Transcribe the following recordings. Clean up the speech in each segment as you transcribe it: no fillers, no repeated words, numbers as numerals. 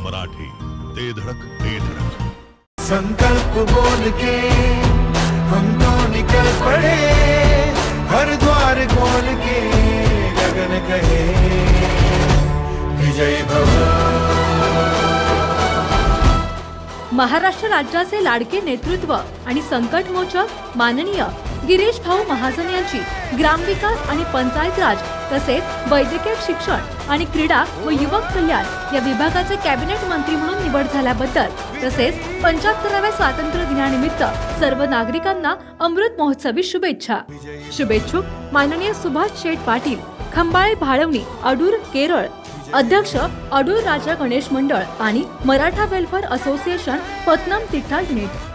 मराठी, ते धड़क ते धड़क। संकल्प बोल के हम तो निकल पड़े, हर द्वार खोल के गगन कहे विजय भव। महाराष्ट्र राज्याचे लाडके नेतृत्व आणि संकटमोचक माननीय गिरीश भाऊ महाजन यांची ग्रामविकास आणि पंचायत राज तसेच वैद्यकीय शिक्षण आणि क्रीडा व युवक कल्याण या विभागाचे कॅबिनेट मंत्री म्हणून निवड झाल्याबद्दल तसेच 75व्या स्वातंत्र्य दिनानिमित्त सर्व नागरिकांना अमृत महोत्सवी शुभेच्छा। शुभेच्छुक माननीय सुभाष शेठ पाटील, खंबाळे भाळवणी, अडूर, केरळ। अध्यक्ष अडूर राजा गणेश मंडळ आणि मराठा वेलफेअर असोसिएशन, पत्नम तिठा युनिट।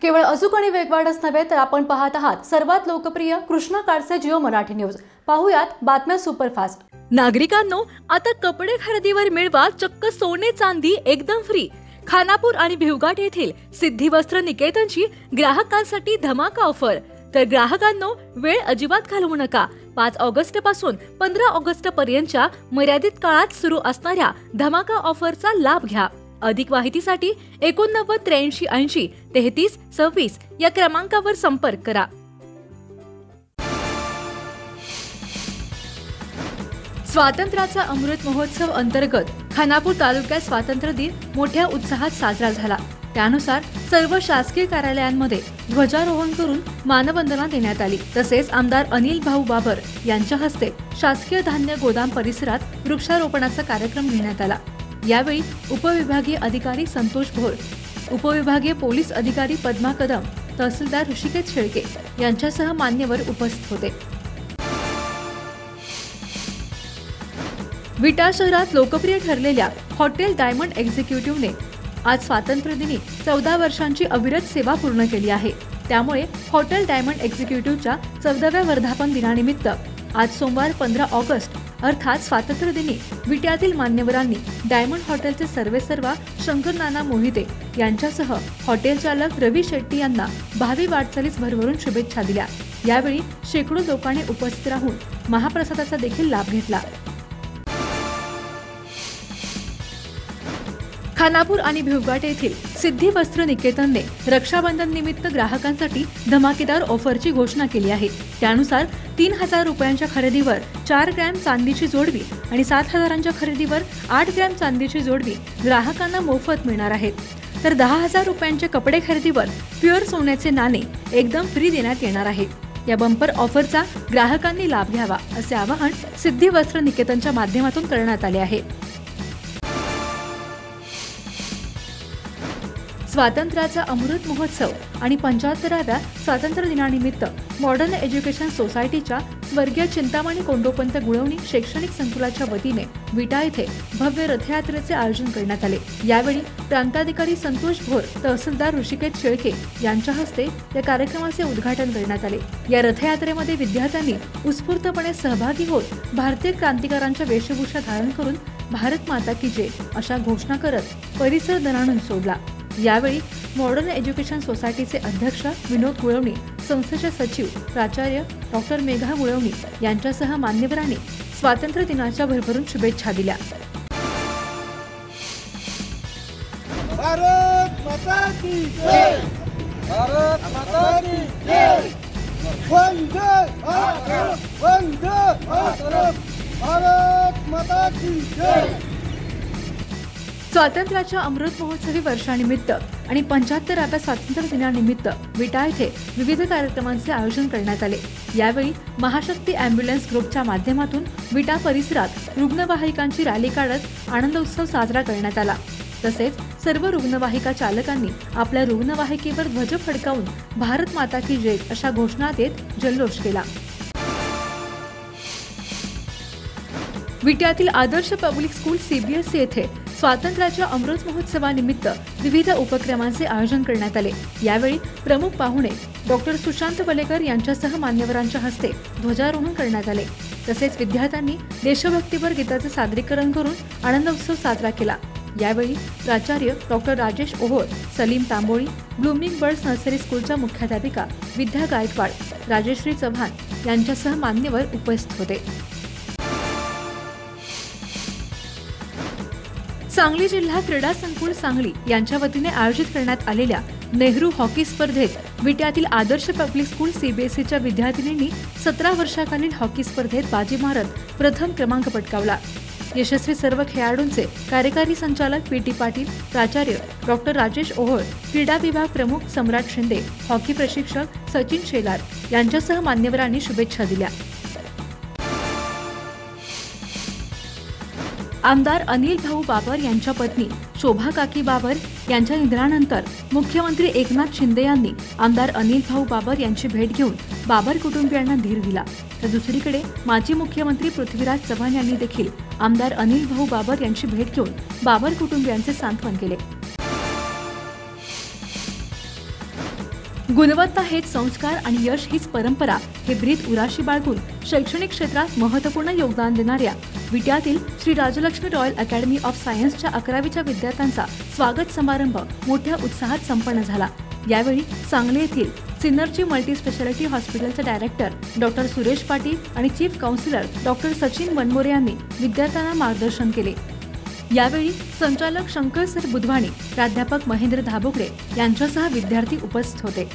केवळ अचूक आणि वेगवानच नव्हे तर आपण पाहत आहात सर्वात लोकप्रिय कृष्णा काडसे जिओ मराठी न्यूज। पाहूयात बातम्या सुपरफास्ट। नागरिकांनो, आता कपडे खरेदीवर मिळवा चक्क सोने चांदी एकदम फ्री। खानापूर आणि भिवघाट येथील सिद्धी वस्त्र निकेतनची ग्राहकांसाठी धमाका ऑफर। तर ग्राहकांनो, वेळ अजिबात घालवू नका। 5 ऑगस्ट पासून 15 ऑगस्ट पर्यंतच्या मर्यादित काळात सुरू असणाऱ्या धमाका ऑफरचा लाभ घ्या। अधिक माहितीसाठी 89 83 80 33 26 या क्रमांकावर संपर्क करा। स्वातंत्र्याचा अमृत महोत्सव अंतर्गत खानापूर तालुक्यात स्वातंत्र्य दिन मोठ्या उत्साहात साजरा झाला। त्यानुसार सर्व शासकीय कार्यालयांमध्ये ध्वजारोहण करून मानवंदना देण्यात आली। तसेच आमदार अनिल भाऊ बाबर यांच्या हस्ते शासकीय धान्य गोदाम परिसरात वृक्षारोपणाचा कार्यक्रम घेण्यात आला। यावेळी उपविभागीय अधिकारी संतोष भोर, उपविभागीय पोलीस अधिकारी पद्मा कदम, तहसीलदार ऋषिकेश शेळके यांच्यासह मान्यवर उपस्थित होते। विटा शहरात लोकप्रिय ठरलेल्या हॉटेल डायमंड एक्झिक्युटिव्हने आज स्वातंत्र्य दिनी 14 वर्षांची अविरत सेवा पूर्ण केली आहे। त्यामुळे हॉटेल डायमंड एक्झिक्युटिव्हच्या 14व्या वर्धापन दिनानिमित्त आज सोमवार 15 ऑगस्ट अर्थात स्वातंत्र्य दिनी विट्यातील मान्यवरांनी डायमंड हॉटेलचे सर्वेसर्वा शंकर नाना मोहिते यांच्यासह हॉटेल चालक रवी शेट्टी यांना भावी वाटचालीस भरभरून शुभेच्छा दिल्या। यावेळी शेकडो लोकांनी उपस्थित राहून महाप्रसादाचा देखील लाभ घेतला। खानापूर आणि भिवघाट येथील सिद्धी वस्त्र निकेतनने रक्षाबंधन निमित्त ग्राहकांसाठी धमाकेदार ऑफरची घोषणा केली आहे। त्यानुसार 3000 रुपयांच्या खरेदीवर 4 ग्रॅम चांदीची जोडवी आणि 7000च्या खरेदीवर 8 ग्रॅम चांदीची जोडवी ग्राहकांना मोफत मिळणार आहेत। तर 10000 रुपयांच्या कपडे खरेदीवर प्युअर सोन्याचे नाणे एकदम फ्री देण्यात येणार आहे। या बंपर ऑफरचा ग्राहकांनी लाभ घ्यावा असे आवाहन सिद्धी वस्त्र निकेतनच्या माध्यमातून करण्यात आले आहे। स्वातंत्र्याचा अमृत महोत्सव आणि 75व्या स्वातंत्र्य दिनानिमित्त मॉडर्न एज्युकेशन सोसायटीच्या स्वर्गीय चिंतामणी कोंडोपंत गुळवणी शैक्षणिक संकुलाच्या वतीने विटा येथे भव्य रथयात्रेचे आयोजन करण्यात आले। यावेळी प्रांताधिकारी संतोष भोर, तहसीलदार ऋषिकेश शेळके यांच्या हस्ते या कार्यक्रमाचे उद्घाटन करण्यात आले। या रथयात्रेमध्ये विद्यार्थ्यांनी उत्स्फूर्तपणे सहभागी होत भारतीय क्रांतिकारांच्या वेशभूषा धारण करून भारत माता की जय अशा घोषणा करत परिसर दणाणून सोडला। यावेळी मॉडर्न एज्युकेशन सोसायटीचे अध्यक्ष विनोद गुळवणी, संस्थेचे सचिव प्राचार्य डॉक्टर मेघा गुळवणी यांच्यासह मान्यवरांनी स्वातंत्र्य दिनाच्या भरभरून शुभेच्छा दिल्या। भारत माता की जय, भारत माता की जय, वंदे मातरम, वंदे मातरम, भारत माता की जय। स्वातंत्र्याच्या अमृत महोत्सवी वर्षानिमित्त आणि 75व्या स्वातंत्र्य दिनानिमित्त विटा येथे विविध कार्यक्रमांचे आयोजन करण्यात आले। यावेळी महाशक्ती ॲम्ब्युलन्स ग्रुपच्या माध्यमातून विटा परिसरात रुग्णवाहिकांची रॅली काढत आनंद उत्सव साजरा करण्यात आला। तसेच सर्व रुग्णवाहिका चालकांनी आपल्या रुग्णवाहिकेवर ध्वज फडकावून भारत माता की जय अशा घोषणा देत जल्लोष केला। विट्यातील आदर्श पब्लिक स्कूल CBSE येथे स्वातंत्र्याच्या अमृत महोत्सवानिमित्त विविध उपक्रमांचे आयोजन करण्यात आले। यावेळी प्रमुख पाहुणे डॉक्टर सुशांत वलेकर यांच्यासह मान्यवरांच्या हस्ते ध्वजारोहण करण्यात आले। तसेच विद्यार्थ्यांनी देशभक्तीपर गीताचे सादरीकरण करून आनंद उत्सव साजरा केला। यावेळी प्राचार्य डॉक्टर राजेश ओहोळ, Salim Tamboli, blooming birds nursery स्कूलच्या मुख्याध्यापिका विद्या गायकवाड, राजेश्री चव्हाण यांच्यासह मान्यवर उपस्थित होते। सांगली जिल्हा क्रीडा संकुल सांगली यांच्या वतीने आयोजित करण्यात आलेल्या नेहरू हॉकी स्पर्धेत विट्यातील आदर्श पब्लिक स्कूल सीबीएसईच्या विद्यार्थिनींनी 17 वर्षाखालील हॉकी स्पर्धेत बाजी मारत प्रथम क्रमांक पटकावला। यशस्वी सर्व खेळाडूंचे कार्यकारी संचालक पीटी पाटील, प्राचार्य डॉक्टर राजेश ओहोळ, क्रीडा विभाग प्रमुख सम्राट शिंदे, हॉकी प्रशिक्षक सचिन शेलार यांच्यासह मान्यवरांनी शुभेच्छा दिल्या। आमदार अनिल भाऊ बाबर यांच्या पत्नी शोभा काकी बाबर यांच्या निधनानंतर मुख्यमंत्री एकनाथ शिंदे यांनी आमदार अनिल भाऊ बाबर यांची भेट घेऊन बाबर कुटुंबियांना धीर दिला। तर दुसरीकडे माजी मुख्यमंत्री पृथ्वीराज चव्हाण यांनी देखील आमदार अनिल भाऊ बाबर यांची भेट घेऊन बाबर कुटुंबियांचे सांत्वन केले। गुणवत्ता हेच संस्कार आणि यश हीच परंपरा हे ब्रीद उराशी बाळगून शैक्षणिक क्षेत्रात महत्त्वपूर्ण योगदान देणाऱ्या विट्यातील Shri Rajlakshmi royal academy of सायन्सच्या 11वीच्या विद्यार्थ्यांचा स्वागत समारंभ मोठ्या उत्साहात संपन्न झाला। यावेळी सांगली येथील सिनर्जी मल्टी स्पेशालिटी हॉस्पिटलचे डायरेक्टर डॉक्टर सुरेश पाटील आणि चीफ काउन्सिलर डॉक्टर सचिन वनमोरे यांनी विद्यार्थ्यांना मार्गदर्शन केले। यावेळी संचालक शंकर सर बुधवाणी, प्राध्यापक महेंद्र धाबुगडे यांच्यासह विद्यार्थी उपस्थित होते।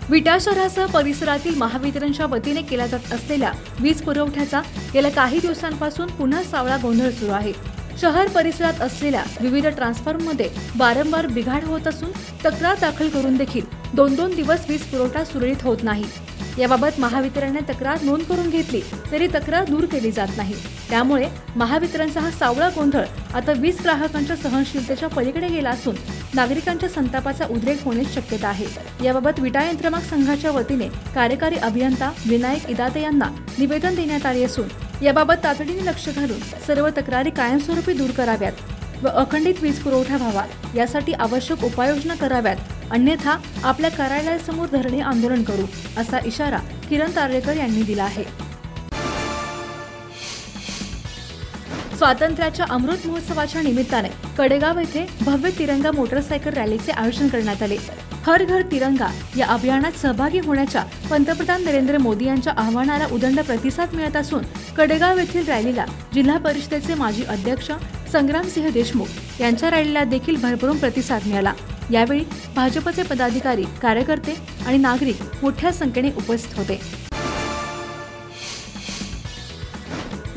विटा शहरासह परिसरातील महावितरणच्या वतीने केल्या जात असलेल्या वीज पुरवठ्याचा गेल्या काही दिवसांपासून पुन्हा सावळा गोंधळ सुरू आहे। शहर परिसरात असलेल्या विविध ट्रान्सफॉर्मरमध्ये वारंवार बिघाड होत असून तक्रार दाखल करून देखील 2-2 दिवस वीज पुरवठा सुरळीत होत नाही। याबाबत महावितरणने तक्रार नोंद करून घेतली तरी तक्रार दूर केली जात नाही। त्यामुळे महावितरणचा हा सावळा गोंधळ आता वीज ग्राहकांच्या सहनशीलतेच्या पलीकडे गेला असून नागरिकांच्या संतापाचा उद्रेक होण्याची शक्यता आहे। याबाबत विटा यंत्रमाग संघाच्या वतीने कार्यकारी अभियंता विनायक इदाते यांना निवेदन देण्यात आले असून याबाबत तातडीने लक्ष घालून सर्व तक्रारी कायमस्वरूपी दूर कराव्यात व अखंडित वीज पुरवठा व्हावा यासाठी आवश्यक उपाययोजना कराव्यात, अन्यथा आपल्या कार्यालयासमोर धरणे आंदोलन करू असा इशारा किरण तारेकर यांनी दिला आहे। स्वातंत्र्याच्या अमृत महोत्सवाच्या निमित्ताने कडेगाव येथे भव्य तिरंगा मोटरसायकल रॅलीचे आयोजन करण्यात आले। हर घर तिरंगा या अभियानात सहभागी होण्याच्या पंतप्रधान नरेंद्र मोदी यांच्या आवाहनाला उदंड प्रतिसाद मिळत असून कडेगाव येथील रॅलीला जिल्हा परिषदेचे माजी अध्यक्ष संग्रामसिंह देशमुख यांच्या रॅलीला देखील भरभरून प्रतिसाद मिळाला। यावेळी भाजपचे पदाधिकारी, कार्यकर्ते आणि नागरिक मोठ्या संख्येने उपस्थित होते।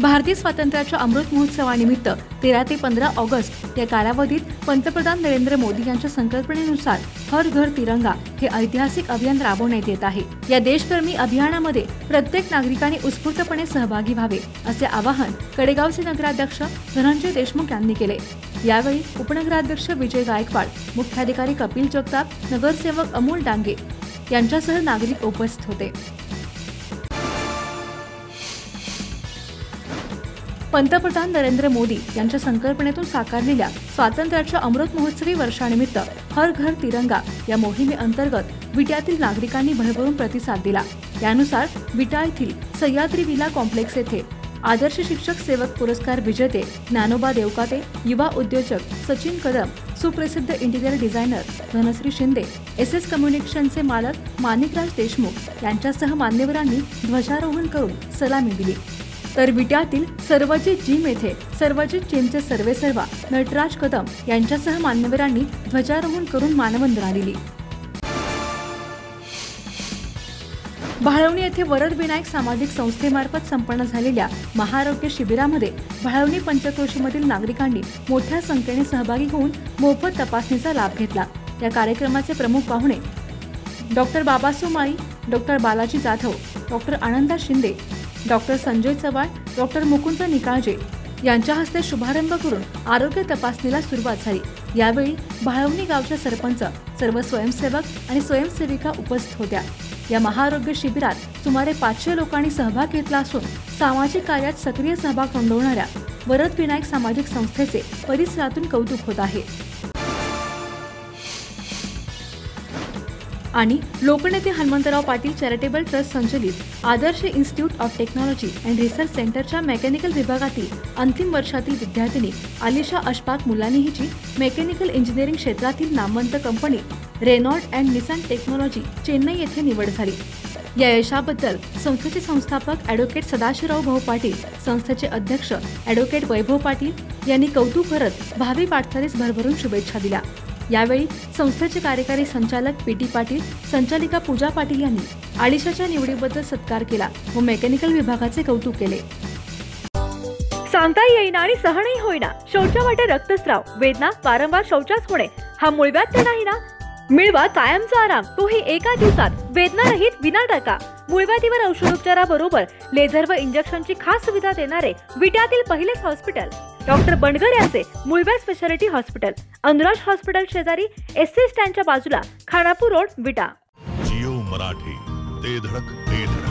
भारतीय स्वातंत्र्याच्या अमृत महोत्सवानिमित्त 13 ते 15 ऑगस्ट या कालावधीत पंतप्रधान नरेंद्र मोदी यांच्या संकल्पनेनुसार हर घर तिरंगा हे ऐतिहासिक अभियान राबवण्यात येत आहे। या देशप्रेमी अभियानामध्ये प्रत्येक नागरिकाने उत्स्फूर्तपणे सहभागी व्हावे असे आवाहन कडेगावचे नगराध्यक्ष धनंजय देशमुख यांनी केले। यावेळी उपनगराध्यक्ष विजय गायकवाड, मुख्याधिकारी कपिल जगताप, नगरसेवक अमोल डांगे यांच्यासह नागरिक उपस्थित होते। पंतप्रधान नरेंद्र मोदी यांच्या संकल्पनेतून साकारलेल्या स्वातंत्र्याच्या अमृत महोत्सवी वर्षानिमित्त हर घर तिरंगा या मोहिमेअंतर्गत विट्यातील नागरिकांनी भरभरून प्रतिसाद दिला। त्यानुसार विटा येथील सह्याद्री विला कॉम्प्लेक्स येथे आदर्श शिक्षक सेवक पुरस्कार विजेते ज्ञानोबा देवकाते, युवा उद्योजक सचिन कदम, सुप्रसिद्ध interior designer Dhanashree Shinde, SS कम्युनिकेशनचे मालक माणिकराज देशमुख यांच्यासह मान्यवरांनी ध्वजारोहण करून सलामी दिली। तर विट्यातील सर्वजित जिम येथे सर्वजित जिमचे सर्वेसर्वा नटराज कदम यांच्यासह मान्यवरांनी ध्वजारोहण करून मानवंदना दिली। भाळवणी येथे वरद विनायक सामाजिक संस्थेमार्फत संपन्न झालेल्या महाआरोग्य शिबिरामध्ये भाळवणी पंचक्रोशीमधील नागरिकांनी मोठ्या संख्येने सहभागी होऊन मोफत तपासणीचा लाभ घेतला। या कार्यक्रमाचे प्रमुख पाहुणे डॉक्टर बाबासो माळी, डॉक्टर बालाजी जाधव, डॉक्टर आनंदा शिंदे, डॉक्टर संजय चव्हाण, डॉक्टर मुकुंद निकाळजे यांच्या हस्ते शुभारंभ करून आरोग्य तपासणीला सुरुवात झाली। यावेळी भाळवणी गावच्या सरपंच, सर्व स्वयंसेवक आणि स्वयंसेविका उपस्थित होत्या। या महाआरोग्य शिबिरात सुमारे 500 लोकांनी सहभाग घेतला असून सामाजिक कार्यात सक्रिय सहभाग नोंदवणाऱ्या वरद विनायक सामाजिक संस्थेचे परिसरातून कौतुक होत आहे। आणि लोकनेते हनुमंतराव पाटील चॅरिटेबल ट्रस्ट संचलित Adarsh institute of technology and research सेंटरच्या मेकॅनिकल विभागातील अंतिम वर्षातील विद्यार्थिनी आलिशा अशफाक मुलानी हिची मेकॅनिकल इंजिनिअरिंग क्षेत्रातील नामवंत company Renault and Nissan technology Chennai येथे निवड झाली। या यशाबद्दल संस्थेचे संस्थापक ॲडव्होकेट सदाशिवराव भाऊ पाटील, संस्थेचे अध्यक्ष ॲडव्होकेट वैभव पाटील यांनी कौतुक करत भावी वाटचालीस भरभरून शुभेच्छा दिल्या। यावेळी संस्थेचे कार्यकारी संचालक पी.टी. पाटील, संचालिका पूजा पाटील यांनी आलिशाच्या निवडीबद्दल सत्कार केला व मेकॅनिकल विभागाचे कौतुक केले। सांगता येईना आणि सहनही होईना, शौचावाटे रक्तस्राव, वेदना, वारंवार शौचास होणे हा मूळव्याध नाही ना? मिळवा कायमचा आराम, तोही एका दिवसात, वेदनारहित विनाटका। मूळव्याधीवर औषधोपचाराबरोबर लेझर व इंजेक्शनची खास सुविधा देणारे विट्यातील पहिलेच हॉस्पिटल डॉक्टर बंडगर यांचे मूळव्याध स्पेशालिटी हॉस्पिटल, अनुराज हॉस्पिटल शेजारी एसटी स्टँडच्या बाजूला, खानापूर रोड, विटा। जिओ मराठी, ते धडक ते धडक।